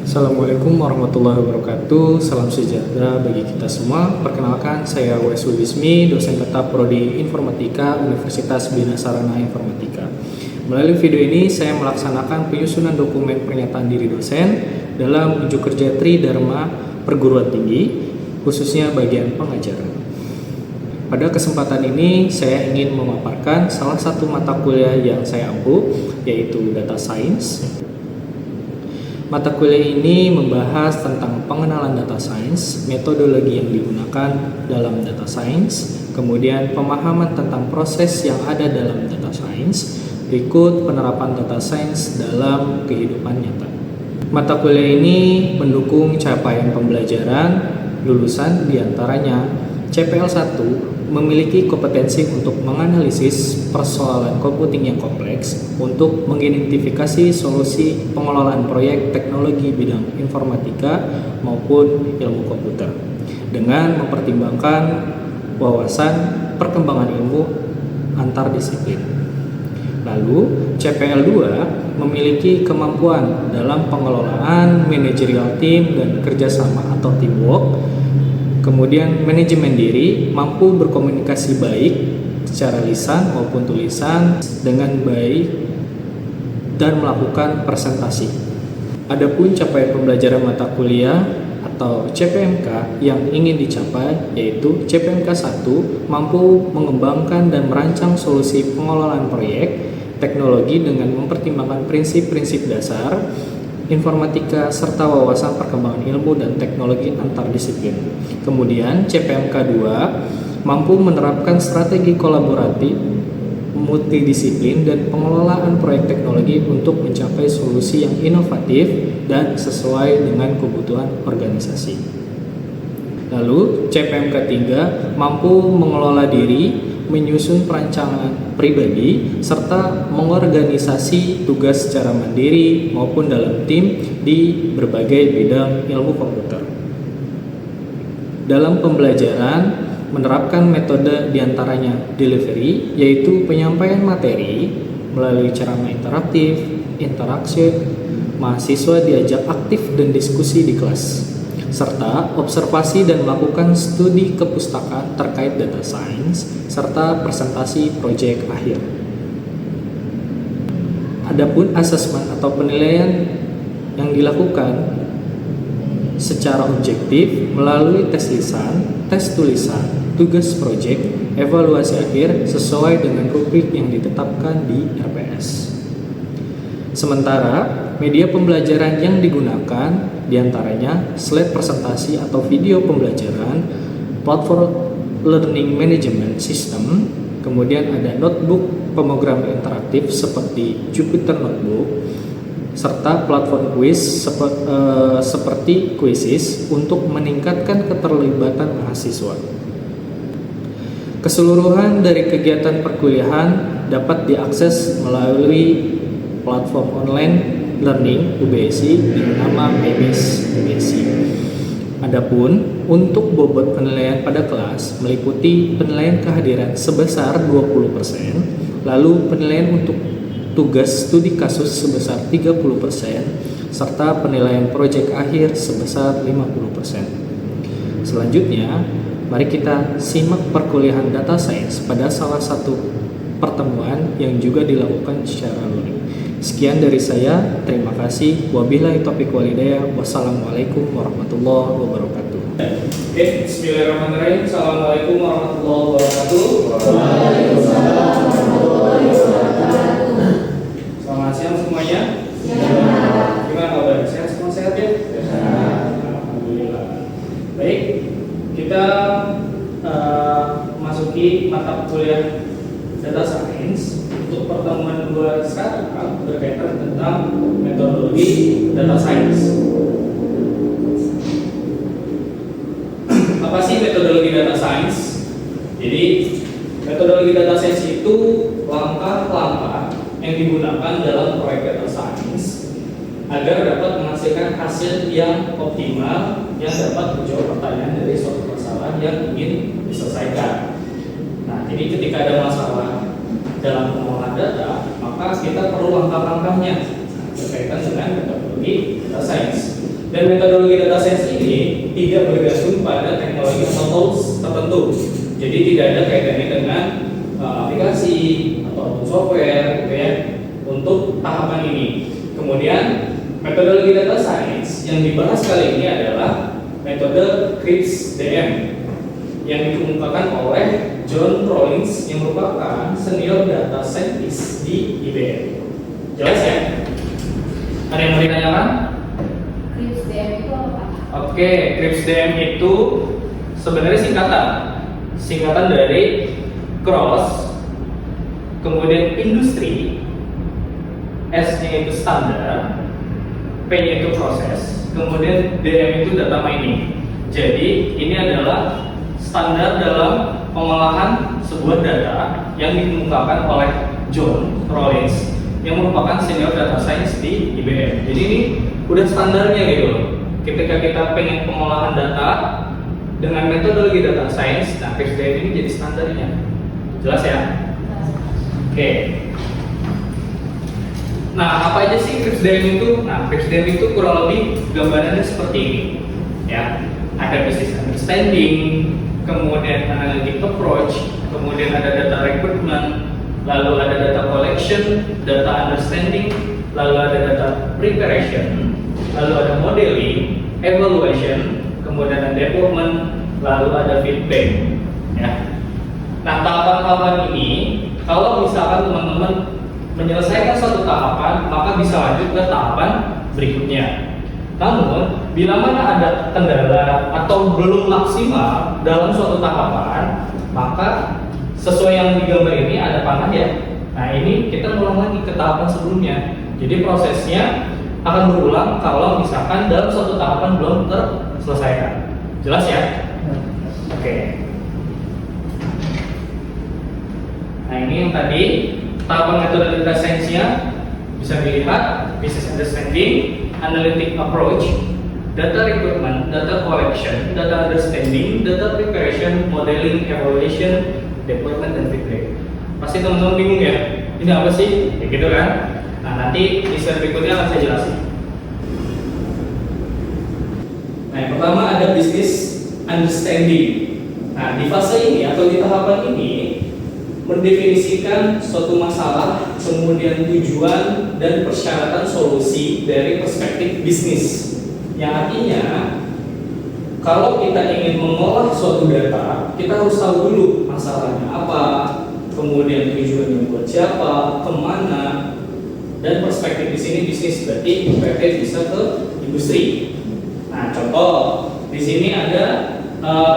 Assalamualaikum warahmatullahi wabarakatuh. Salam sejahtera bagi kita semua. Perkenalkan, saya W.S. Wismi, dosen tetap Prodi Informatika Universitas Bina Sarana Informatika. Melalui video ini, saya melaksanakan penyusunan dokumen pernyataan diri dosen dalam unjuk kerja Tridharma Perguruan Tinggi, khususnya bagian pengajaran. Pada kesempatan ini, saya ingin memaparkan salah satu mata kuliah yang saya ampuh, yaitu Data Science. Mata kuliah ini membahas tentang pengenalan data science, metodologi yang digunakan dalam data science, kemudian pemahaman tentang proses yang ada dalam data science, berikut penerapan data science dalam kehidupan nyata. Mata kuliah ini mendukung capaian pembelajaran lulusan, diantaranya CPL 1 memiliki kompetensi untuk menganalisis persoalan komputing yang kompleks untuk mengidentifikasi solusi pengelolaan proyek teknologi bidang informatika maupun ilmu komputer dengan mempertimbangkan wawasan perkembangan ilmu antar disiplin. Lalu CPL 2 memiliki kemampuan dalam pengelolaan manajerial tim dan kerjasama atau teamwork. Kemudian manajemen diri, mampu berkomunikasi baik secara lisan maupun tulisan dengan baik dan melakukan presentasi. Adapun capaian pembelajaran mata kuliah atau CPMK yang ingin dicapai yaitu CPMK 1 mampu mengembangkan dan merancang solusi pengelolaan proyek teknologi dengan mempertimbangkan prinsip-prinsip dasar informatika serta wawasan perkembangan ilmu dan teknologi antar disiplin. Kemudian CPMK 2 mampu menerapkan strategi kolaboratif multidisiplin dan pengelolaan proyek teknologi untuk mencapai solusi yang inovatif dan sesuai dengan kebutuhan organisasi. Lalu CPMK 3 mampu mengelola diri, menyusun perancangan pribadi, serta mengorganisasi tugas secara mandiri maupun dalam tim di berbagai bidang ilmu komputer. Dalam pembelajaran, menerapkan metode diantaranya delivery, yaitu penyampaian materi melalui ceramah interaktif, interaksi, mahasiswa diajak aktif dan diskusi di kelas, serta observasi dan melakukan studi kepustakaan terkait data science, serta presentasi proyek akhir. Adapun asesmen atau penilaian yang dilakukan secara objektif melalui tes lisan, tes tulisan, tugas proyek, evaluasi akhir sesuai dengan rubrik yang ditetapkan di RPS. Sementara media pembelajaran yang digunakan diantaranya slide presentasi atau video pembelajaran, platform learning management system, kemudian ada notebook pemrograman interaktif seperti Jupyter Notebook, serta platform quiz seperti Quizizz untuk meningkatkan keterlibatan mahasiswa. Keseluruhan dari kegiatan perkuliahan dapat diakses melalui platform online learning UBSI dengan nama UBSI. Adapun untuk bobot penilaian pada kelas meliputi penilaian kehadiran sebesar 20%, lalu penilaian untuk tugas studi kasus sebesar 30%, serta penilaian proyek akhir sebesar 50%. Selanjutnya, mari kita simak perkuliahan data science pada salah satu pertemuan yang juga dilakukan secara luring. Sekian dari saya, terima kasih. Wabillahi taufiq wal hidayah. Wassalamualaikum warahmatullahi wabarakatuh. Oke, bismillahirrahmanirrahim. Assalamualaikum warahmatullahi wabarakatuh. Waalaikumsalam warahmatullahi wabarakatuh. Selamat siang semuanya. Gimana kabar? Sehat semua, sehat ya? Alhamdulillah. Baik, kita masuki mata kuliah data science. Untuk pertemuan kedua sekarang berkaitan tentang metodologi data science. Apa sih metodologi data science? Jadi metodologi data science itu langkah-langkah yang digunakan dalam proyek data science agar dapat menghasilkan hasil yang optimal yang dapat menjawab pertanyaan dari suatu masalah yang ingin diselesaikan. Nah, jadi ketika ada masalah dalam pengolahan data, maka kita perlu langkah-langkahnya berkaitan dengan metodologi data science. Dan metodologi data science ini tidak bergantung pada teknologi atau tools tertentu. Jadi tidak ada kaitannya dengan aplikasi atau software gitu ya untuk tahapan ini. Kemudian metodologi data science yang dibahas kali ini adalah metode CRISP-DM yang dikemukakan oleh John Rawlings yang merupakan senior data scientist di IBM. Jelas ya? Ada yang mau ditanyakan? CRISP-DM itu apa? Oke, CRISP-DM itu sebenarnya singkatan dari cross, kemudian industri, S-nya itu standar, P-nya itu proses, kemudian DM itu data mining. Jadi ini adalah standar dalam pengolahan sebuah data yang dikemukakan oleh John Rawlings yang merupakan senior data science di IBM. Jadi ini udah standarnya gitu loh. Ketika kita pengen pengolahan data dengan metodologi data science, nah CRISP-DM ini jadi standarnya. Jelas ya? Oke. Nah, apa aja sih CRISP-DM itu? Nah, CRISP-DM itu kurang lebih gambarannya seperti ini. Ya, ada business understanding, kemudian analytic approach, kemudian ada data recruitment, lalu ada data collection, data understanding, lalu ada data preparation, lalu ada modeling, evaluation, kemudian ada development, lalu ada feedback. Ya. Nah, tahapan-tahapan ini, kalau misalkan teman-teman menyelesaikan suatu tahapan, maka bisa lanjut ke tahapan berikutnya. Namun, bila mana ada kendala atau belum maksimal dalam suatu tahapan, maka sesuai yang digambar ini ada panah ya. Nah, ini kita ngulang lagi ke tahapan sebelumnya. Jadi prosesnya akan berulang kalau misalkan dalam suatu tahapan belum terselesaikan. Jelas ya? Oke. Nah, ini yang tadi tahapan metode data science-nya bisa dilihat: business understanding, analytic approach, data recruitment, data collection, data understanding, data preparation, modeling, evaluation, deployment, dan feedback. Pasti teman-teman bingung ya, ini apa sih? Ya gitu kan? Nah, nanti di slide berikutnya akan saya jelasin. Nah, yang pertama ada business understanding. Nah, di fase ini atau di tahapan ini mendefinisikan suatu masalah, kemudian tujuan dan persyaratan solusi dari perspektif bisnis. Yang artinya, kalau kita ingin mengolah suatu data, kita harus tahu dulu masalahnya apa, kemudian tujuannya buat siapa, kemana, dan perspektif di sini bisnis, berarti PT bisa ke industri. Nah, contoh di sini ada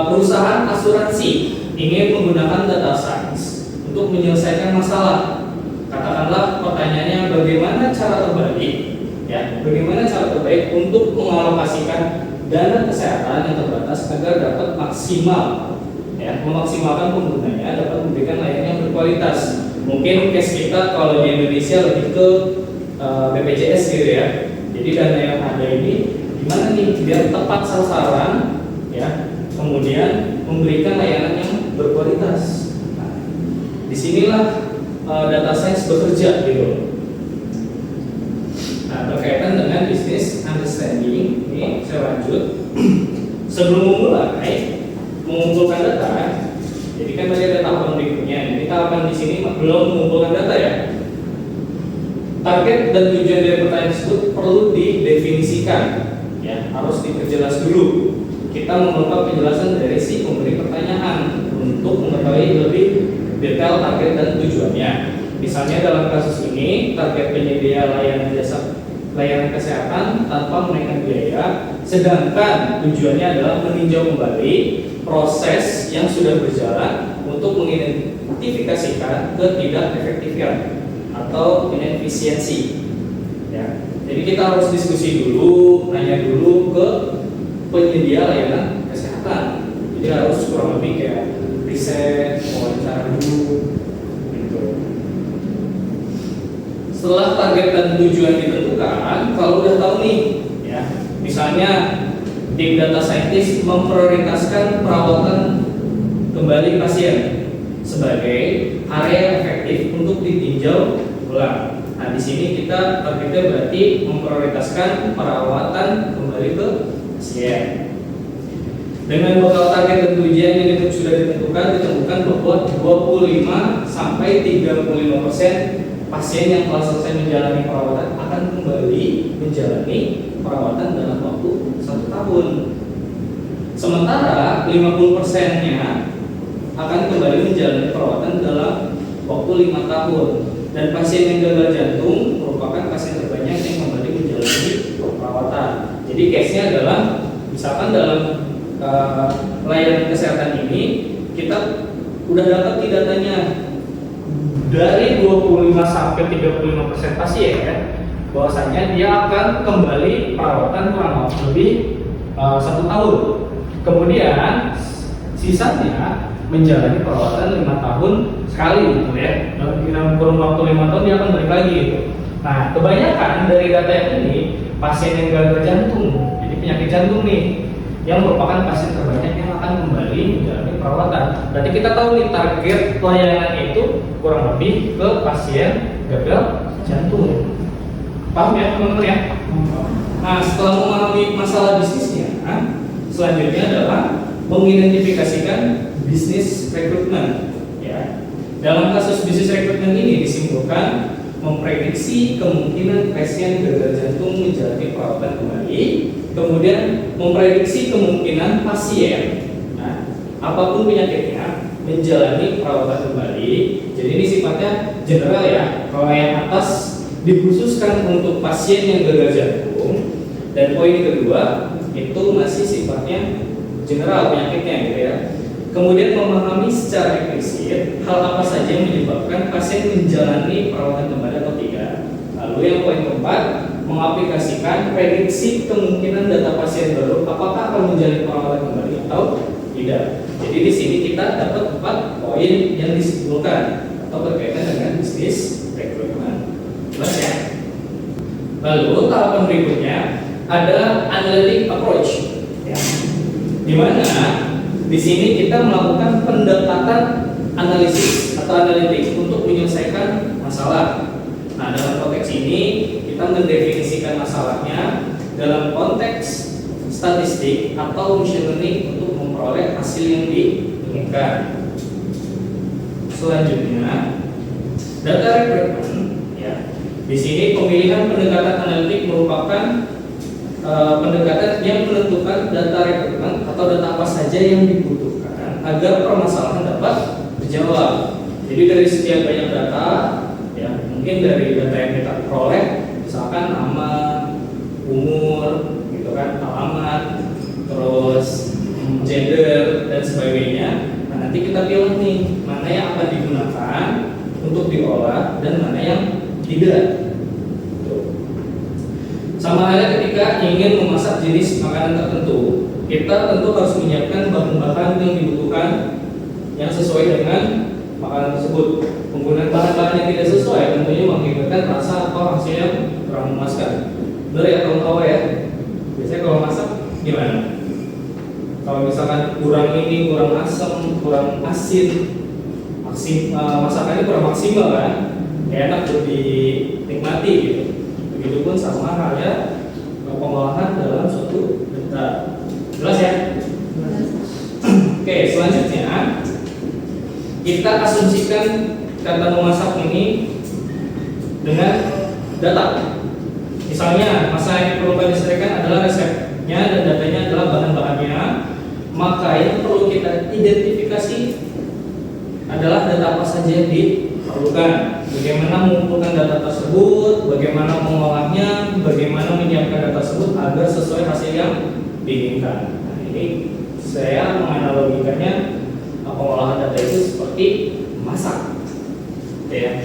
perusahaan asuransi ingin menggunakan data science untuk menyelesaikan masalah. Katakanlah pertanyaannya bagaimana cara terbaik, ya, bagaimana cara terbaik untuk mengalokasikan dana kesehatan yang terbatas agar dapat maksimal, ya, memaksimalkan penggunanya, dapat memberikan layanan yang berkualitas. Mungkin case kita kalau di Indonesia lebih ke BPJS gitu ya. Jadi dana yang ada ini gimana nih biar tepat sasaran, ya, kemudian memberikan layanan yang berkualitas. Disinilah data science bekerja gitu. Nah, berkaitan dengan business understanding, ini saya lanjut. Sebelum memulai mengumpulkan data, jadi kan tadi ada tahapan berikutnya. Jadi tahapan di sini belum mengumpulkan data ya. Target dan tujuan dari pertanyaan tersebut perlu didefinisikan, ya, harus diperjelas dulu. Kita meminta penjelasan dari si pemberi pertanyaan untuk mengetahui lebih detail target dan tujuannya. Misalnya dalam kasus ini, target penyedia layanan jasa layanan kesehatan tanpa menaikkan biaya, sedangkan tujuannya adalah meninjau kembali proses yang sudah berjalan untuk mengidentifikasikan ketidakefektifan atau inefisiensi. Ya. Jadi kita harus diskusi dulu, nanya dulu ke penyedia layanan kesehatan. Jadi harus kurang lebih kayak riset, wawancara dulu, gitu. Setelah target dan tujuan ditentukan, kalau udah tahu nih, ya, misalnya tim data scientist memprioritaskan perawatan kembali pasien sebagai area efektif untuk ditinjau ulang. Nah, Nah, di sini kita targetnya berarti memprioritaskan perawatan kembali ke pasien. Dengan bekal target dan tujuan yang sudah ditemukan bahwa 25 sampai 35% pasien yang telah selesai menjalani perawatan akan kembali menjalani perawatan dalam waktu 1 tahun. Sementara 50%-nya akan kembali menjalani perawatan dalam waktu 5 tahun. Dan pasien yang gagal jantung merupakan pasien terbanyak yang kembali menjalani perawatan. Jadi case-nya adalah misalkan dalam layanan kesehatan ini kita udah dapat datanya dari 25 sampai 35% pasien bahwasanya dia akan kembali perawatan kurang lebih 1 tahun. Kemudian sisanya menjalani perawatan 5 tahun sekali gitu ya. Dalam kurun waktu 5 tahun dia akan balik lagi gitu. Nah, kebanyakan dari data ini pasien yang gagal jantung, jadi penyakit jantung nih, yang merupakan pasien terbanyak yang akan kembali menjalani perawatan. Berarti kita tahu nih target layanan itu kurang lebih ke pasien gagal jantung. Paham ya teman-teman ya? Nah, setelah memahami masalah bisnisnya, selanjutnya adalah mengidentifikasikan bisnis rekrutmen. Ya. Dalam kasus bisnis rekrutmen ini disimpulkan memprediksi kemungkinan pasien gagal jantung menjalani perawatan kembali, kemudian memprediksi kemungkinan pasien, apapun penyakitnya, menjalani perawatan kembali. Jadi ini sifatnya general ya. Kalau yang atas dikhususkan untuk pasien yang gagal jantung, dan poin kedua itu masih sifatnya general penyakitnya gitu ya. Kemudian memahami secara eksplisit hal apa saja yang menyebabkan pasien menjalani perawatan kembali atau tidak. Lalu yang poin keempat, mengaplikasikan prediksi kemungkinan data pasien baru apakah akan menjalani perawatan kembali atau tidak. Jadi di sini kita dapat 4 poin yang disimpulkan atau berkaitan dengan bisnis rekrutmen. Jelas ya? Lalu tahapan berikutnya ada analytic approach. Ya. Di mana di sini kita melakukan pendekatan analisis atau analitik untuk menyelesaikan masalah. Nah, dalam konteks ini kita mendefinisikan masalahnya dalam konteks statistik atau machine learning untuk memperoleh hasil yang diinginkan. Selanjutnya, data rekrutmen. Ya, di sini pemilihan pendekatan analitik merupakan pendekatan yang menentukan data rekrutmen atau data apa saja yang dibutuhkan agar permasalahan dapat dijawab. Jadi dari sekian banyak data, ya mungkin dari data yang kita peroleh, misalkan nama, umur, gitu kan, alamat, terus gender dan sebagainya. Nah, nanti kita pilih nih mana yang akan digunakan untuk diolah dan mana yang tidak. Sama halnya ketika ingin memasak jenis makanan tertentu, kita tentu harus menyiapkan bahan-bahan yang dibutuhkan yang sesuai dengan makanan tersebut. Penggunaan bahan-bahan yang tidak sesuai tentunya mengakibatkan rasa atau hasil yang kurang memuaskan. Benar ya kawan-kawan ya? Biasanya kalau masak gimana? Kalau misalkan kurang ini, kurang asam, kurang asin, masakannya kurang maksimal kan? Enak untuk dinikmati gitu. Begitupun sama halnya pengolahan dalam suatu data. Jelas ya? Oke, selanjutnya kita asumsikan kata memasak ini dengan data. Misalnya, masakan yang diperlukan diselesaikan adalah resepnya dan datanya adalah bahan-bahannya. Maka yang perlu kita identifikasi adalah data apa saja yang diperlukan. Bagaimana mengumpulkan data tersebut, bagaimana mengolahnya, bagaimana menyiapkan data tersebut agar sesuai hasil yang diinginkan. Nah, ini saya menganalogikannya pengolahan data itu seperti masak, ya.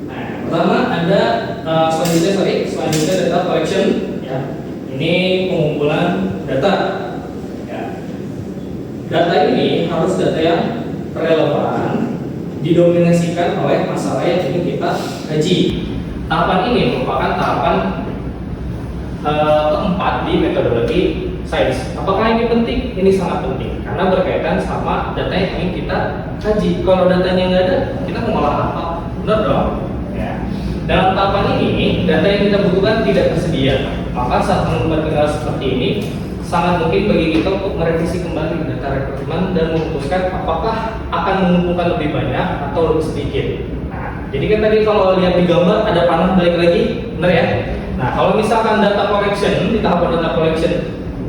Nah, pertama ada selanjutnya data collection, ya. Ini pengumpulan data, ya. Data ini harus data yang relevan, didominasikan oleh masalah yang ingin kita kaji. Tahapan ini merupakan tahapan keempat di metodologi sains. Apakah ini penting? Ini sangat penting karena berkaitan sama data yang ingin kita kaji. Kalau datanya nggak ada, kita mau ngolah apa? Benar dong? Ya. Dalam tahapan ini, data yang kita butuhkan tidak tersedia. Maka saat menemukan kendala seperti ini, sangat mungkin bagi kita untuk merevisi kembali data rekrutmen dan memutuskan apakah akan mengumpulkan lebih banyak atau lebih sedikit. Nah, jadi kan tadi kalau lihat di gambar ada panah balik lagi, benar ya? Nah, kalau misalkan data collection, di tahapan data collection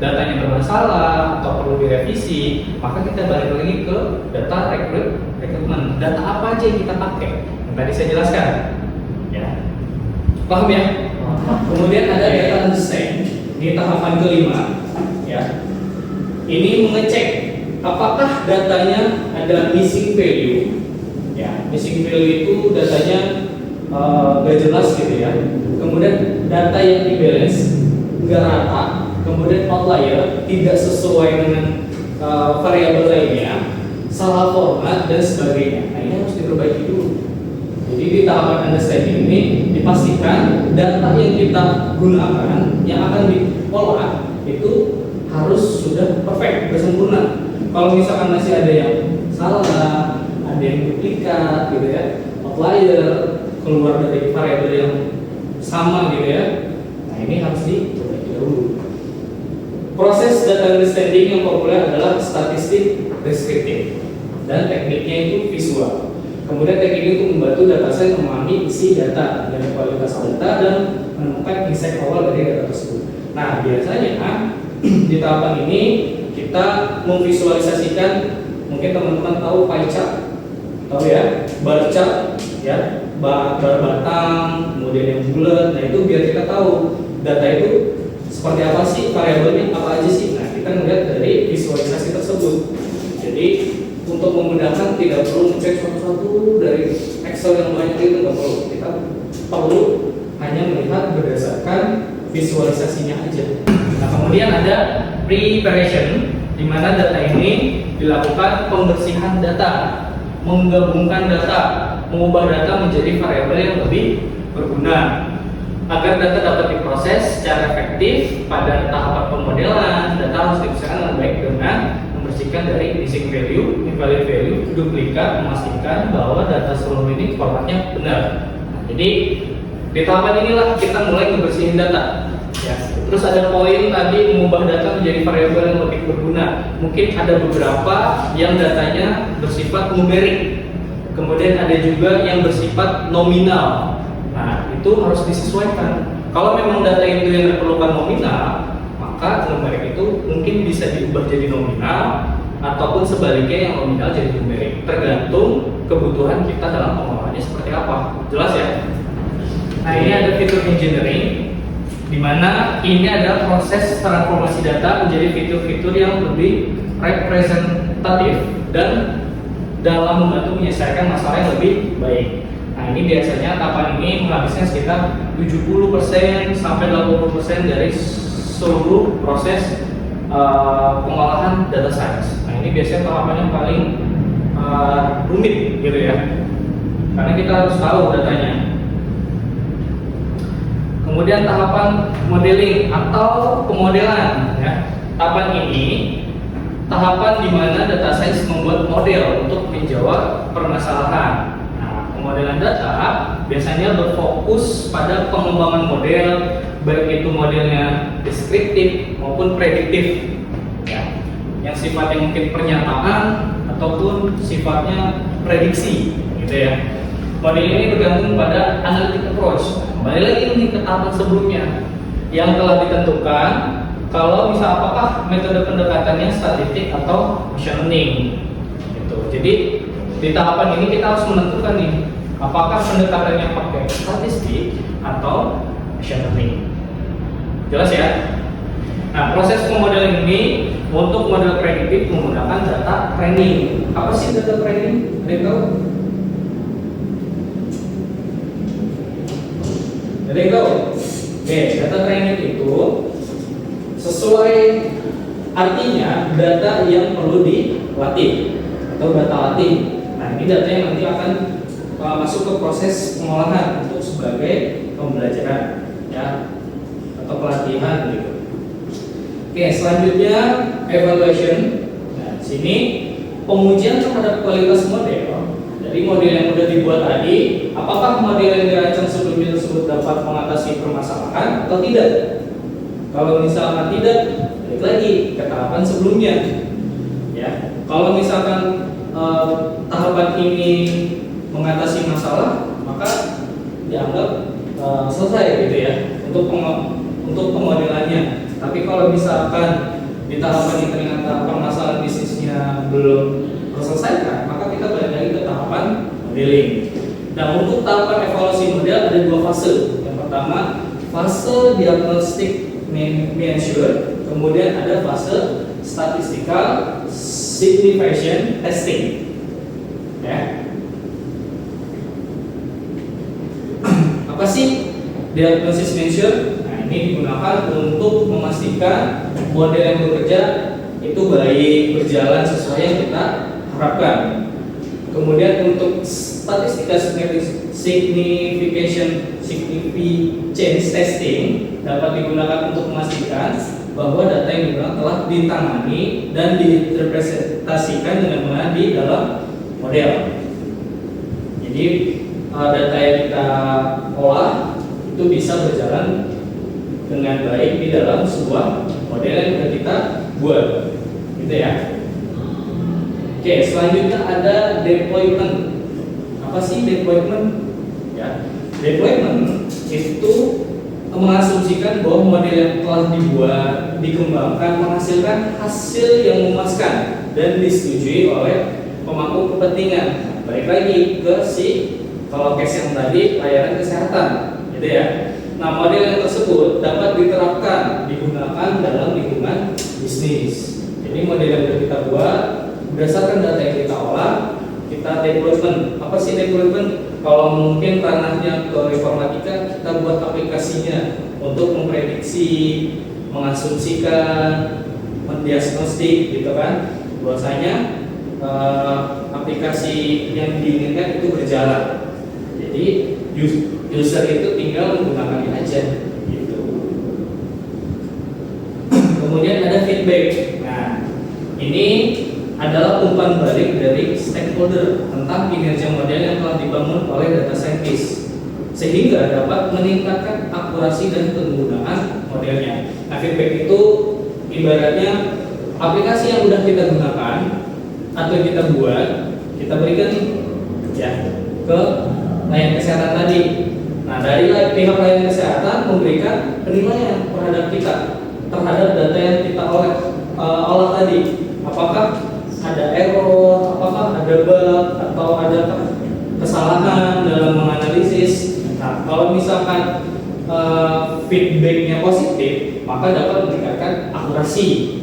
datanya bermasalah atau perlu direvisi, maka kita balik lagi ke data rekrutmen. Data apa aja yang kita pakai? Yang tadi saya jelaskan. Ya. Paham ya? Kemudian ada data understand di tahapan kelima. Ya. Ini mengecek apakah datanya ada missing value. Ya, missing value itu datanya gak jelas gitu ya. Kemudian data yang di-balance nggak rata, kemudian outlier tidak sesuai dengan variabel lainnya, salah format dan sebagainya. Nah, ini harus diperbaiki dulu. Jadi di tahapan understanding ini dipastikan data yang kita gunakan yang akan diolah itu harus sudah perfect, bersempurna. Kalau misalkan masih ada yang salah, ada yang duplikat gitu ya, outlier keluar dari variabel yang sama gitu ya. Nah, ini harus diperbaiki dulu. Proses data understanding yang populer adalah statistik deskriptif dan tekniknya itu visual. Kemudian teknik itu membantu dataset memahami isi data dan kualitas data dan menemukan insight awal dari data tersebut. Nah, biasanya di tahapan ini kita memvisualisasikan, mungkin teman-teman tahu pie chart, tahu ya, bar chart, ya, bar batang, kemudian yang bulat. Nah, itu biar kita tahu data itu seperti apa sih, variabelnya apa aja sih. Nah, kita melihat dari visualisasi tersebut. Jadi untuk memudahkan tidak perlu ngecek satu-satu dari Excel yang banyak itu, nggak perlu. Kita perlu hanya melihat berdasarkan visualisasinya aja. Nah, kemudian ada preparation, di mana data ini dilakukan pembersihan data, menggabungkan data, mengubah data menjadi variabel yang lebih berguna. Agar data dapat diproses secara efektif pada tahapan pemodelan, data harus dipisahkan dengan baik dengan membersihkan dari missing value, invalid value, duplikat, memastikan bahwa data seluruh ini formatnya benar. Nah, jadi di tahapan inilah kita mulai membersihin data. Ya. Terus ada poin tadi mengubah data menjadi variabel yang lebih berguna. Mungkin ada beberapa yang datanya bersifat numerik, kemudian ada juga yang bersifat nominal. Nah, itu harus disesuaikan. Kalau memang data itu yang diperlukan nominal, maka numerik itu mungkin bisa diubah jadi nominal, ataupun sebaliknya yang nominal jadi numerik, tergantung kebutuhan kita dalam pengolahannya seperti apa. Jelas ya? Nah, ini ada fitur engineering, di mana ini adalah proses transformasi data menjadi fitur-fitur yang lebih representatif dan dalam membantu menyelesaikan masalah yang lebih baik. Nah, ini biasanya tahapan ini menghabiskan sekitar 70% sampai 80% dari seluruh proses pengolahan data science. Nah, ini biasanya tahapan yang paling rumit gitu ya, karena kita harus tahu datanya. Kemudian tahapan modeling atau pemodelan, ya. Tahapan ini tahapan di mana data science membuat model untuk menjawab permasalahan. Nah, pemodelan data biasanya berfokus pada pengembangan model, baik itu modelnya deskriptif maupun prediktif, ya. Yang sifatnya mungkin pernyataan ataupun sifatnya prediksi, gitu ya. Model ini bergantung pada analytic approach. Kembali lagi ini ke tahapan sebelumnya yang telah ditentukan. Kalau bisa apakah metode pendekatannya statistik atau machine learning, gitu. Jadi di tahapan ini kita harus menentukan nih, apakah pendekatannya pakai statistik atau machine learning. Jelas ya? Nah, proses pemodelan ini untuk model prediktif menggunakan data training. Apa sih data training? Ada yang tahu? Ada yang tahu? Oke, data training itu sesuai artinya data yang perlu dilatih atau data latih. Nah, ini data yang nanti akan masuk ke proses pengolahan untuk sebagai pembelajaran, ya, atau pelatihan gitu. Oke, selanjutnya evaluation. Nah, di sini pengujian terhadap kualitas model dari model yang sudah dibuat tadi apakah model yang dirancang sebelumnya tersebut dapat mengatasi permasalahan atau tidak? Kalau misalkan tidak, balik lagi ke tahapan sebelumnya. Ya, kalau misalkan tahapan ini mengatasi masalah, maka dianggap selesai gitu ya untuk pemodelannya. Tapi kalau misalkan di tahapan ini ternyata permasalahan bisnisnya belum terselesaikan, maka kita balik lagi ke tahapan modeling. Nah, untuk tahapan evaluasi model ada dua fase. Yang pertama, fase diagnostic measure, kemudian ada fase statistical signification testing. Ya. Apa sih diagnosis measure? Nah, ini digunakan untuk memastikan model yang bekerja itu baik, berjalan sesuai yang kita harapkan. Kemudian untuk statistical signification testing dapat digunakan untuk memastikan bahwa data yang digunakan telah ditangani dan diinterpretasikan dengan benar di dalam model. Jadi data yang kita olah itu bisa berjalan dengan baik di dalam sebuah model yang sudah kita buat, gitu ya. Oke, selanjutnya ada deployment. Apa sih deployment? Ya, deployment itu mengasumsikan bahwa model yang telah dibuat, dikembangkan, menghasilkan hasil yang memuaskan dan disetujui oleh pemangku kepentingan. Balik lagi ke kalau case yang tadi layanan kesehatan, gitu ya. Nah, model yang tersebut dapat diterapkan, digunakan dalam lingkungan bisnis. Jadi model yang sudah kita buat berdasarkan data yang kita olah, kita deployment. Apa sih deployment? Kalau mungkin ranahnya ke informatika, kita buat aplikasinya untuk memprediksi, mengasumsikan, mendiagnostik, gitu kan? Bahwasanya aplikasi yang diinginkan itu berjalan. Jadi user itu tinggal menggunakannya aja, gitu. Kemudian ada feedback. Nah, ini adalah umpan balik dari stakeholder tentang kinerja model yang telah dibangun oleh data scientist, sehingga dapat meningkatkan akurasi dan penggunaan modelnya. Nah, feedback itu ibaratnya aplikasi yang sudah kita gunakan atau kita buat, kita berikan ya ke layanan kesehatan tadi. Nah, dari pihak layanan kesehatan memberikan penilaian terhadap kita, terhadap data yang kita olah tadi. Apakah ada error, apakah ada bug, atau ada kesalahan dalam menganalisis. Nah, kalau misalkan feedbacknya positif, maka dapat meningkatkan akurasi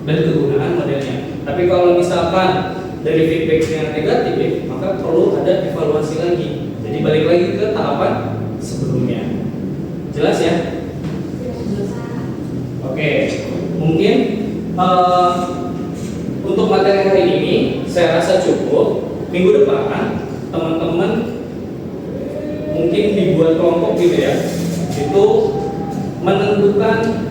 dan kegunaan modelnya. Tapi kalau misalkan dari feedbacknya negatif, maka perlu ada evaluasi lagi. Jadi balik lagi ke tahapan sebelumnya. Jelas ya? Oke, mungkin untuk materi hari ini saya rasa cukup. Minggu depan teman-teman mungkin dibuat kelompok gitu ya, itu menentukan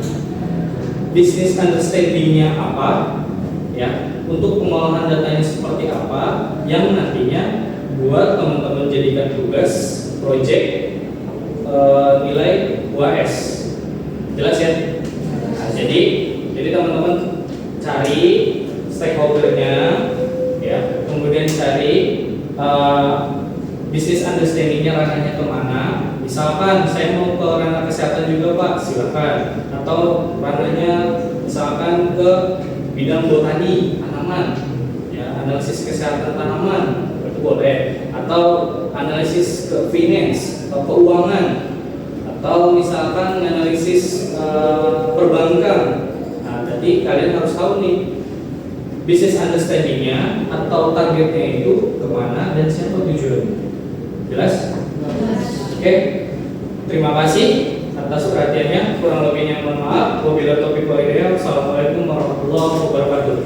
business understanding-nya apa ya, untuk pengolahan datanya seperti apa, yang nantinya buat teman-teman jadikan tugas project nilai UAS. Jelas ya? Nah, jadi teman-teman cari stakeholdernya ya, kemudian cari business understanding-nya ranahnya kemana. Misalkan saya mau ke ranah kesehatan juga Pak, silakan. Atau ranahnya misalkan ke bidang botani, tanaman ya, analisis kesehatan tanaman, itu boleh. Atau analisis ke finance atau keuangan, atau misalkan analisis perbankan. Nah, jadi kalian harus tahu nih business understanding-nya atau targetnya itu kemana dan siapa tujuannya. Jelas? Oke, terima kasih atas perhatiannya. Kurang lebihnya mohon maaf. Wabillahi taufiq wal hidayah. Assalamualaikum warahmatullahi wabarakatuh.